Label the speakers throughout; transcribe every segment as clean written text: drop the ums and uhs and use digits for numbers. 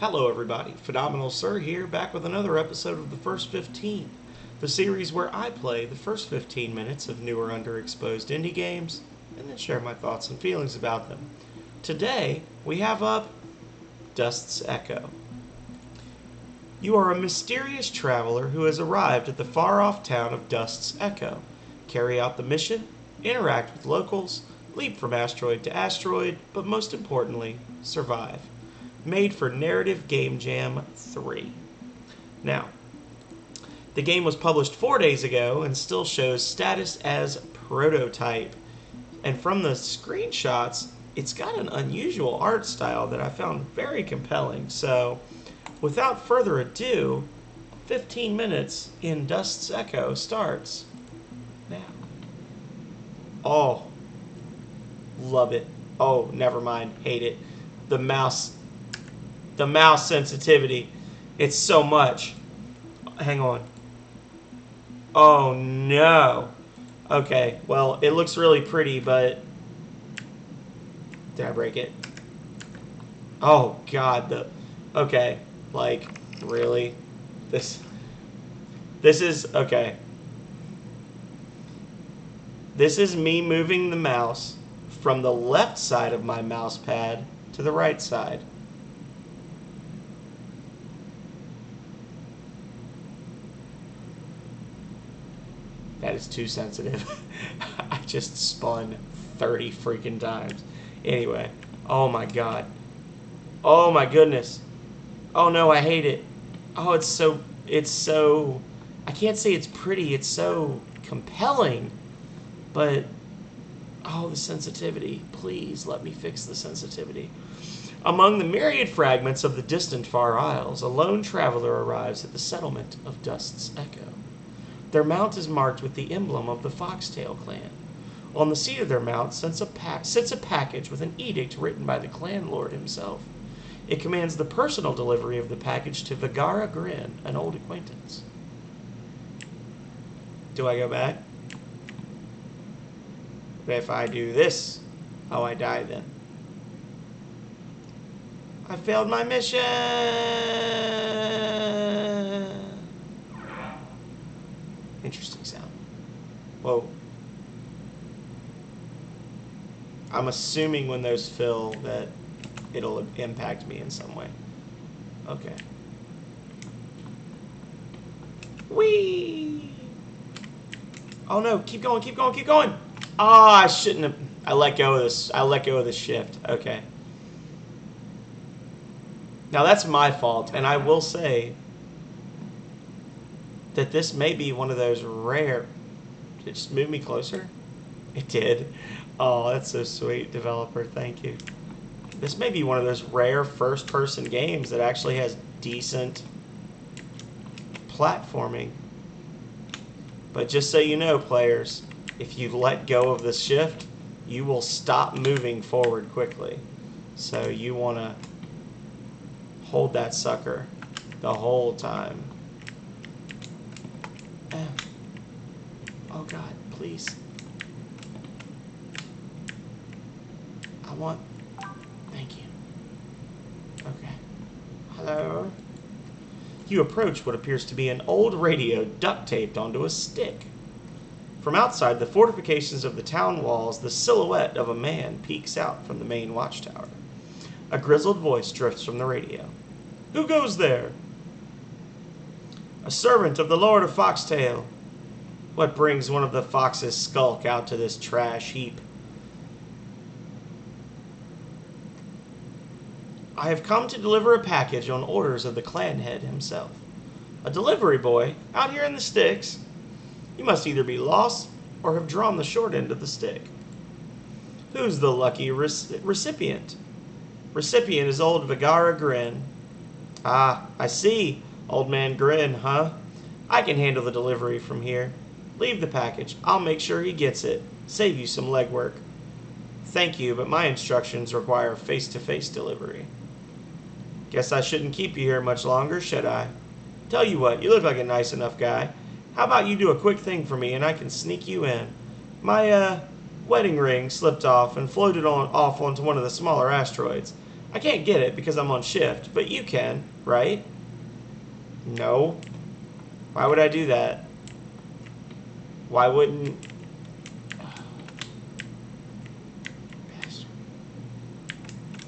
Speaker 1: Hello everybody, Phenomenal Sir here, back with another episode of The First 15, the series where I play the first 15 minutes of new or underexposed indie games, and then share my thoughts and feelings about them. Today, we have up Dust's Echo. You are a mysterious traveler who has arrived at the far-off town of Dust's Echo. Carry out the mission, interact with locals, leap from asteroid to asteroid, but most importantly, survive. Made for Narrative Game Jam 3. Now, the game was published 4 days ago and still shows status as prototype. And from the screenshots, it's got an unusual art style that I found very compelling. So, without further ado, 15 minutes in Dust's Echo starts now. Oh, love it. Oh, never mind. Hate it. The mouse sensitivity. It's so much. Hang on. Oh no. Okay, well, it looks really pretty, but did I break it? Oh god, okay, like, really? This is okay. This is me moving the mouse from the left side of my mouse pad to the right side. That is too sensitive. I just spun 30 freaking times. Anyway, oh my god. Oh my goodness. Oh no, I hate it. Oh, it's so, I can't say it's pretty, it's so compelling. But, oh, the sensitivity. Please let me fix the sensitivity. Among the myriad fragments of the distant Far Isles, a lone traveler arrives at the settlement of Dust's Echo. Their mount is marked with the emblem of the Foxtail clan. On the seat of their mount sits a package with an edict written by the clan lord himself. It commands the personal delivery of the package to Vigara Grin, an old acquaintance. Do I go back? If I do this, how I die then? I failed my mission! Interesting sound. Whoa. I'm assuming when those fill that it'll impact me in some way. Okay. Whee! Oh no, keep going, keep going, keep going! Ah, I shouldn't have. I let go of this. I let go of the shift. Okay. Now that's my fault, and I will say that this may be one of those rare... Did it just move me closer? It did. Oh, that's so sweet, developer. Thank you. This may be one of those rare first-person games that actually has decent platforming. But just so you know, players, if you let go of the shift, you will stop moving forward quickly. So you want to hold that sucker the whole time. Oh god, please. I want... Thank you. Okay. Hello? You approach what appears to be an old radio duct-taped onto a stick. From outside the fortifications of the town walls, the silhouette of a man peeks out from the main watchtower. A grizzled voice drifts from the radio. Who goes there? A servant of the Lord of Foxtail. What brings one of the foxes' skulk out to this trash heap? I have come to deliver a package on orders of the clan head himself. A delivery boy, out here in the sticks? You must either be lost or have drawn the short end of the stick. Who's the lucky recipient? Recipient is old Vigara Grin. Ah, I see. Old man Grin, huh? I can handle the delivery from here. Leave the package. I'll make sure he gets it. Save you some legwork. Thank you, but my instructions require face-to-face delivery. Guess I shouldn't keep you here much longer, should I? Tell you what, you look like a nice enough guy. How about you do a quick thing for me and I can sneak you in? My, wedding ring slipped off and floated off onto one of the smaller asteroids. I can't get it because I'm on shift, but you can, right? No. Why would I do that? Why wouldn't...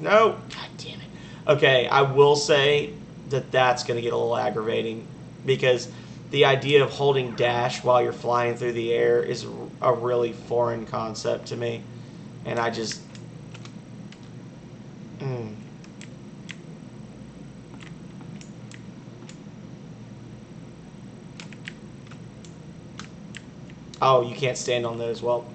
Speaker 1: No! God damn it. Okay, I will say that that's going to get a little aggravating because the idea of holding dash while you're flying through the air is a really foreign concept to me. And I just... Oh, you can't stand on those. Well...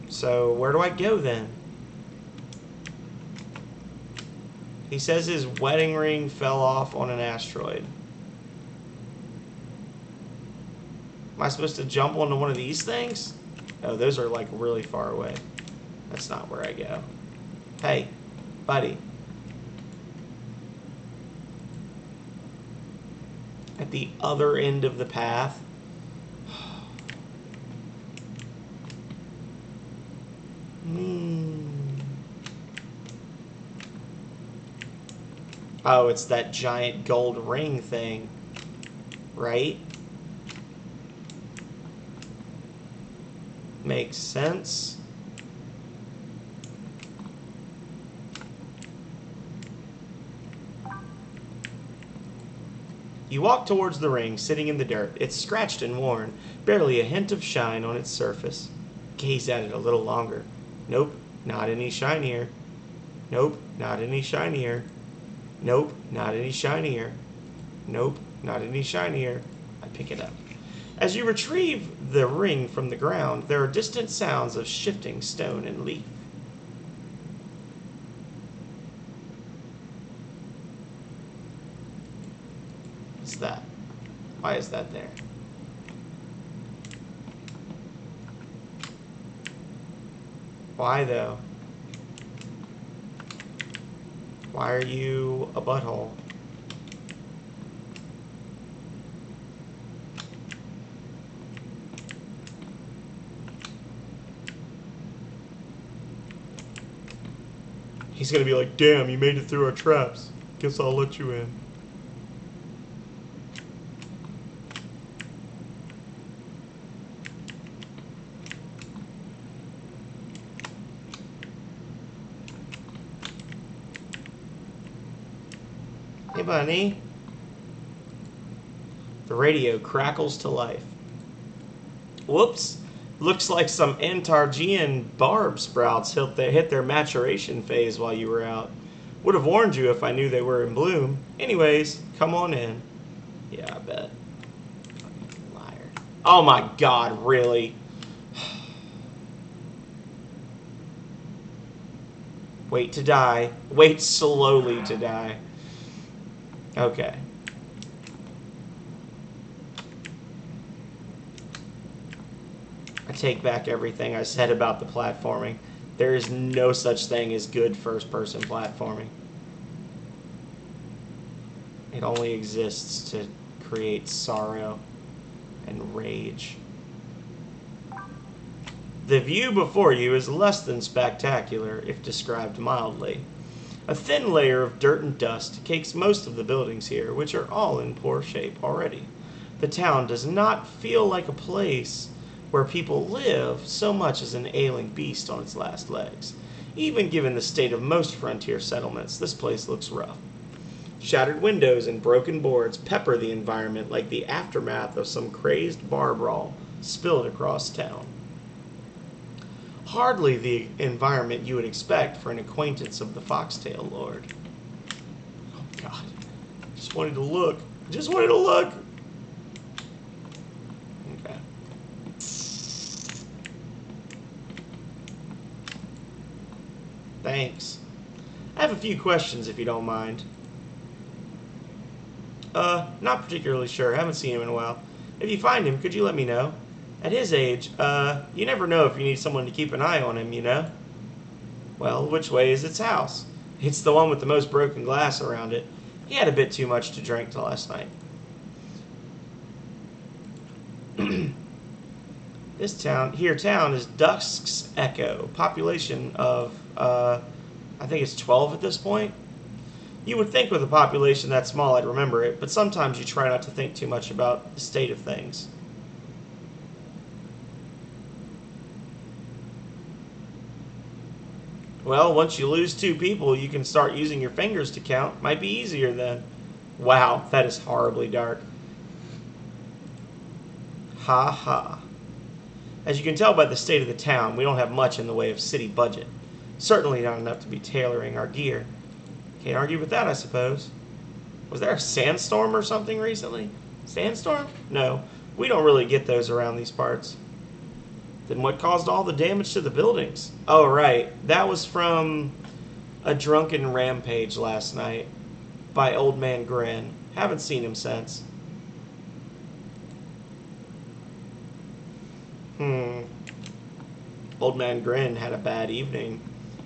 Speaker 1: So, where do I go then? He says his wedding ring fell off on an asteroid. Am I supposed to jump onto one of these things? Oh, those are like really far away. That's not where I go. Hey, buddy. At the other end of the path. Oh, it's that giant gold ring thing, right? Makes sense. You walk towards the ring, sitting in the dirt. It's scratched and worn, barely a hint of shine on its surface. Gaze at it a little longer. Nope, not any shinier. Nope, not any shinier. Nope, not any shinier. Nope, not any shinier. I pick it up. As you retrieve the ring from the ground, there are distant sounds of shifting stone and leaf. What's that? Why is that there? Why, though? Why are you a butthole? He's gonna be like, damn, you made it through our traps. Guess I'll let you in. Hey, bunny. The radio crackles to life. Whoops. Looks like some Antargean barb sprouts hit their maturation phase while you were out. Would have warned you if I knew they were in bloom. Anyways, come on in. Yeah, I bet. Fucking liar. Oh my god, really? Wait to die. Wait slowly to die. Okay. I take back everything I said about the platforming. There is no such thing as good first-person platforming. It only exists to create sorrow and rage. The view before you is less than spectacular, if described mildly. A thin layer of dirt and dust cakes most of the buildings here, which are all in poor shape already. The town does not feel like a place where people live so much as an ailing beast on its last legs. Even given the state of most frontier settlements, this place looks rough. Shattered windows and broken boards pepper the environment like the aftermath of some crazed bar brawl spilled across town. Hardly the environment you would expect for an acquaintance of the Foxtail Lord. Oh, God. Just wanted to look. Just wanted to look. Okay. Thanks. I have a few questions, if you don't mind. Not particularly sure. Haven't seen him in a while. If you find him, could you let me know? At his age, you never know if you need someone to keep an eye on him, you know? Well, which way is its house? It's the one with the most broken glass around it. He had a bit too much to drink last night. town is Dusk's Echo. Population of, I think it's 12 at this point. You would think with a population that small I'd remember it, but sometimes you try not to think too much about the state of things. Well, once you lose 2 people, you can start using your fingers to count. Might be easier then. Wow, that is horribly dark. Ha ha. As you can tell by the state of the town, we don't have much in the way of city budget. Certainly not enough to be tailoring our gear. Can't argue with that, I suppose. Was there a sandstorm or something recently? Sandstorm? No, we don't really get those around these parts. Then what caused all the damage to the buildings? Oh, right. That was from a drunken rampage last night by Old Man Grin. Haven't seen him since. Old Man Grin had a bad evening.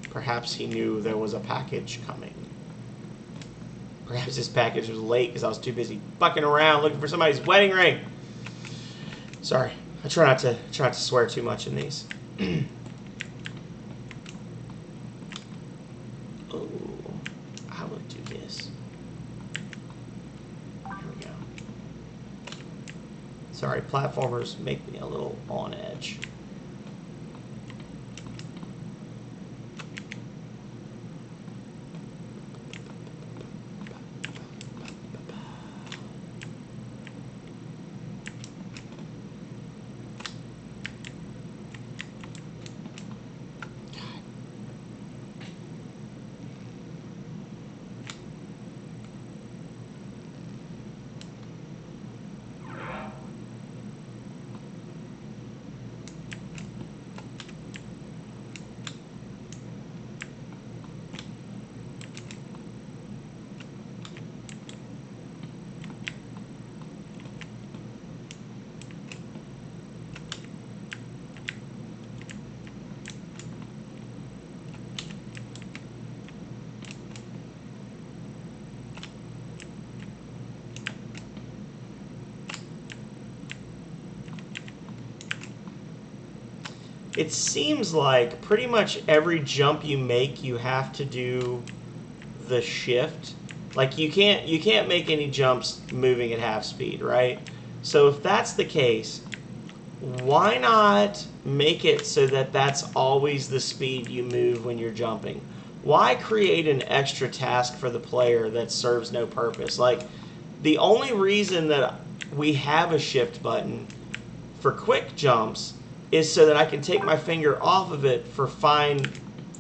Speaker 1: Perhaps he knew there was a package coming. Perhaps this package was late because I was too busy fucking around looking for somebody's wedding ring. Sorry, I try not to swear too much in these. Oh, I will do this. Here we go. Sorry, platformers make me a little on edge. It seems like pretty much every jump you make, you have to do the shift. Like you can't make any jumps moving at half speed, right? So if that's the case, why not make it so that that's always the speed you move when you're jumping? Why create an extra task for the player that serves no purpose? Like, the only reason that we have a shift button for quick jumps is so that I can take my finger off of it for fine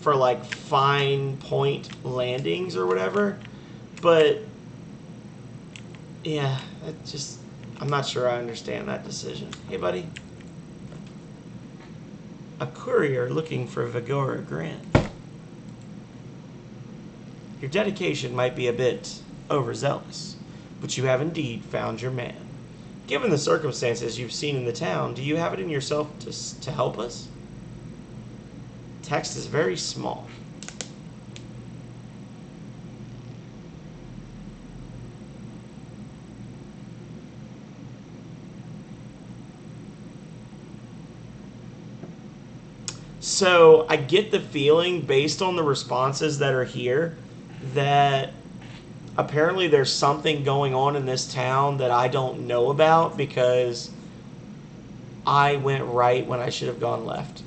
Speaker 1: point landings or whatever. But yeah, I'm not sure I understand that decision. Hey, buddy. A courier looking for Vigora Grant. Your dedication might be a bit overzealous, but you have indeed found your man. Given the circumstances you've seen in the town, do you have it in yourself to help us? Text is very small. So I get the feeling, based on the responses that are here, that apparently there's something going on in this town that I don't know about because I went right when I should have gone left.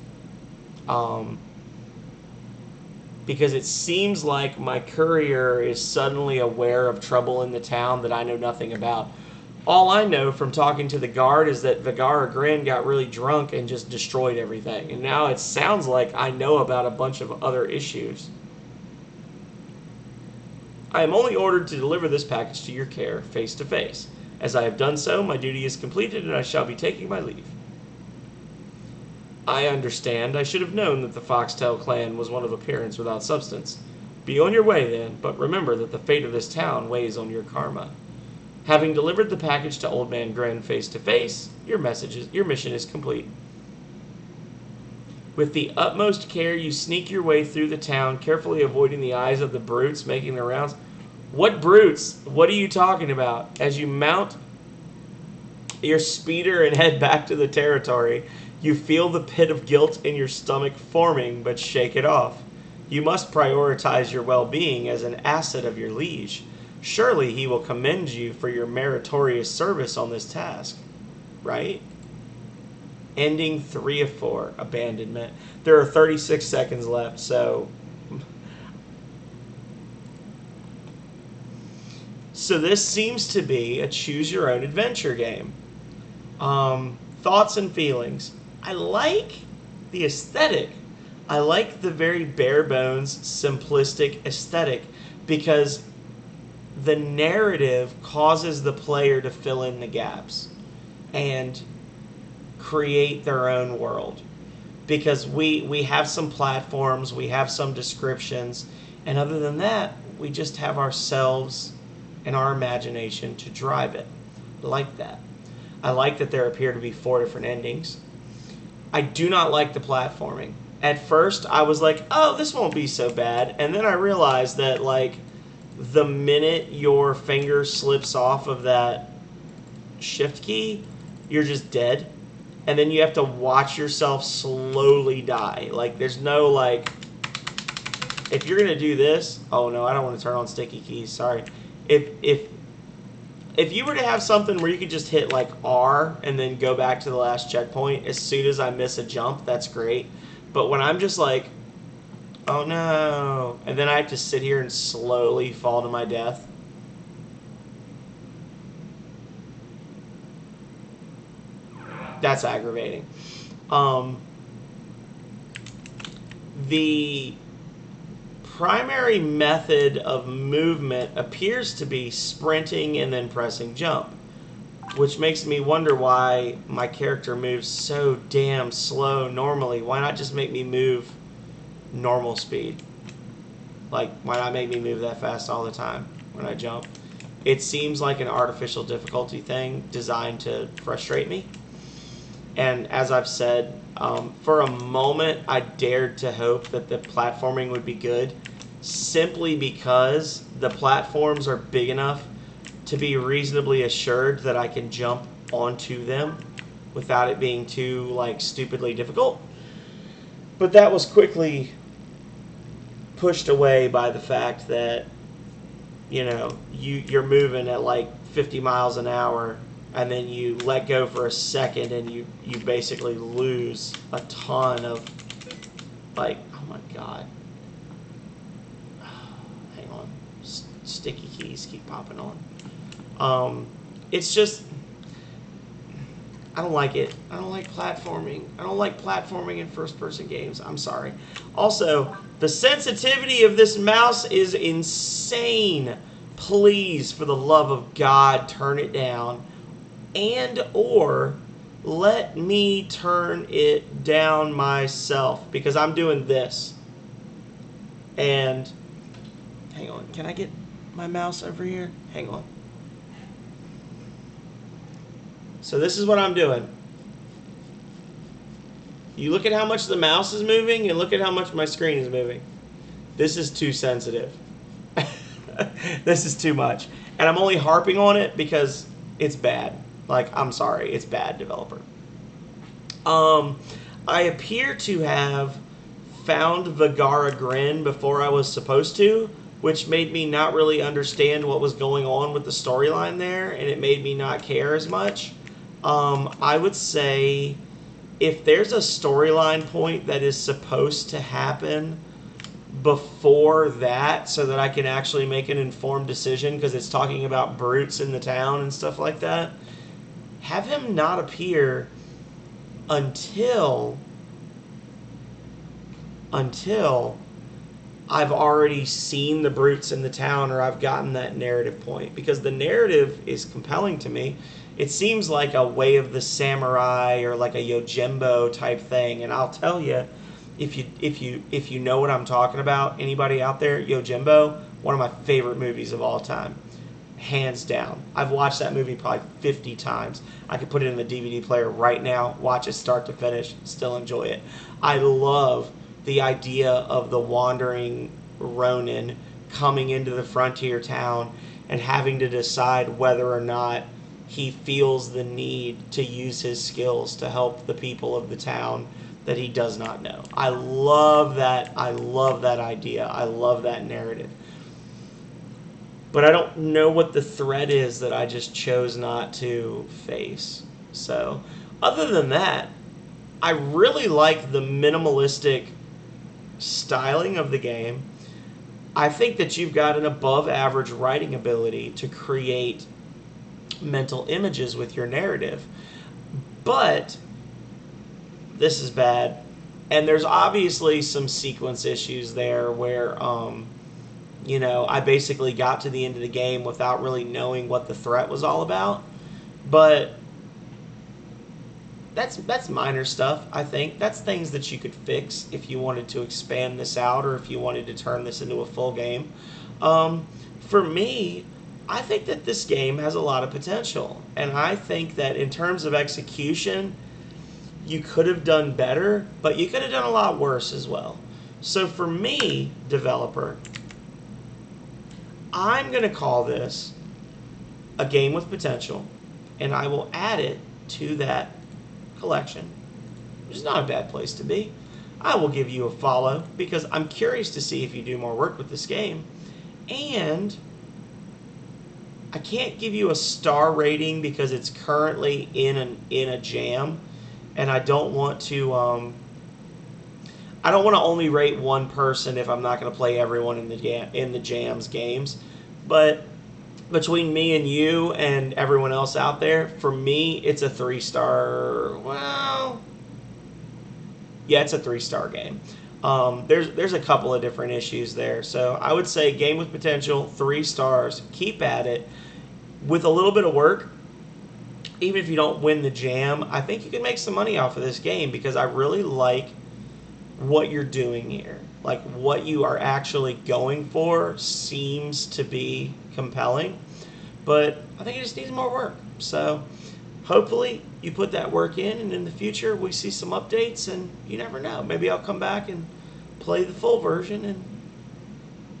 Speaker 1: Because it seems like my courier is suddenly aware of trouble in the town that I know nothing about. All I know from talking to the guard is that Vigara Grin got really drunk and just destroyed everything. And now it sounds like I know about a bunch of other issues. I am only ordered to deliver this package to your care, face to face. As I have done so, my duty is completed and I shall be taking my leave. I understand. I should have known that the Foxtail clan was one of appearance without substance. Be on your way then, but remember that the fate of this town weighs on your karma. Having delivered the package to Old Man Grin face to face, your mission is complete. With the utmost care, you sneak your way through the town, carefully avoiding the eyes of the brutes making their rounds. What brutes? What are you talking about? As you mount your speeder and head back to the territory, You feel the pit of guilt in your stomach forming, but shake it off. You must prioritize your well-being as an asset of your liege. Surely he will commend you for your meritorious service on this task. Right? Ending 3 of 4, abandonment. There are 36 seconds left, so... So this seems to be a choose-your-own-adventure game. Thoughts and feelings. I like the aesthetic. I like the very bare-bones, simplistic aesthetic because the narrative causes the player to fill in the gaps and create their own world. Because we have some platforms, we have some descriptions, and other than that, we just have ourselves and our imagination to drive it. I like that. I like that there appear to be 4 different endings. I do not like the platforming. At first, I was like, oh, this won't be so bad. And then I realized that, like, the minute your finger slips off of that shift key, you're just dead. And then you have to watch yourself slowly die. Like, there's no, like, if you're going to do this, oh, no, I don't want to turn on sticky keys, sorry. If you were to have something where you could just hit like R and then go back to the last checkpoint as soon as I miss a jump, that's great. But when I'm just like, oh no, and then I have to sit here and slowly fall to my death. That's aggravating. The primary method of movement appears to be sprinting and then pressing jump, which makes me wonder why my character moves so damn slow normally. Why not just make me move normal speed? Like, why not make me move that fast all the time when I jump? It seems like an artificial difficulty thing designed to frustrate me. And as I've said, for a moment, I dared to hope that the platforming would be good, simply because the platforms are big enough to be reasonably assured that I can jump onto them without it being too, like, stupidly difficult. But that was quickly pushed away by the fact that, you know, you're moving at like 50 miles an hour and then you let go for a second and you basically lose a ton of, like, oh my god. Hang on. Sticky keys keep popping on. It's just, I don't like it. I don't like platforming. I don't like platforming in first-person games. I'm sorry. Also, the sensitivity of this mouse is insane. Please, for the love of God, turn it down. And or let me turn it down myself, because I'm doing this. And hang on, can I get my mouse over here? Hang on. So this is what I'm doing. You look at how much the mouse is moving and look at how much my screen is moving. This is too sensitive. This is too much. And I'm only harping on it because it's bad. Like, I'm sorry, it's bad, developer. I appear to have found Vagara Grin before I was supposed to, which made me not really understand what was going on with the storyline there, and it made me not care as much. I would say if there's a storyline point that is supposed to happen before that so that I can actually make an informed decision, because it's talking about brutes in the town and stuff like that, have him not appear until I've already seen the brutes in the town or I've gotten that narrative point, because the narrative is compelling to me. It seems like a Way of the Samurai or like a Yojimbo type thing, and I'll tell you, if you know what I'm talking about, anybody out there, Yojimbo, one of my favorite movies of all time. Hands down. I've watched that movie probably 50 times. I could put it in the DVD player right now, watch it start to finish, still enjoy it. I love the idea of the wandering Ronin coming into the frontier town and having to decide whether or not he feels the need to use his skills to help the people of the town that he does not know. I love that. I love that idea. I love that narrative. But I don't know what the threat is that I just chose not to face. So, other than that, I really like the minimalistic styling of the game. I think that you've got an above average writing ability to create mental images with your narrative. But this is bad. And there's obviously some sequence issues there where, I basically got to the end of the game without really knowing what the threat was all about. But that's minor stuff, I think. That's things that you could fix if you wanted to expand this out or if you wanted to turn this into a full game. For me, I think that this game has a lot of potential. And I think that in terms of execution, you could have done better, but you could have done a lot worse as well. So for me, developer, I'm going to call this a game with potential, and I will add it to that collection, which is not a bad place to be. I will give you a follow because I'm curious to see if you do more work with this game. And I can't give you a star rating because it's currently in a jam, and I don't want to only rate one person if I'm not going to play everyone in the jam's games. But between me and you and everyone else out there, for me, it's a 3-star. Well, yeah, it's a 3-star game. There's a couple of different issues there. So I would say game with potential, 3 stars. Keep at it. With a little bit of work, even if you don't win the jam, I think you can make some money off of this game because I really like what you're doing here. Like what you are actually going for seems to be compelling, but I think it just needs more work. So hopefully you put that work in, and in the future we see some updates, and you never know. Maybe I'll come back and play the full version, and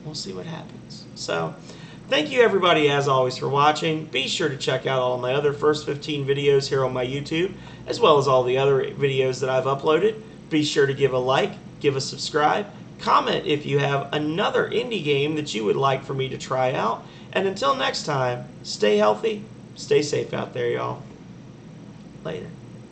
Speaker 1: we'll see what happens. So thank you everybody as always for watching. Be sure to check out all my other First 15 videos here on my YouTube, as well as all the other videos that I've uploaded. Be sure to give a like, give a subscribe, comment if you have another indie game that you would like for me to try out. And until next time, stay healthy, stay safe out there, y'all. Later.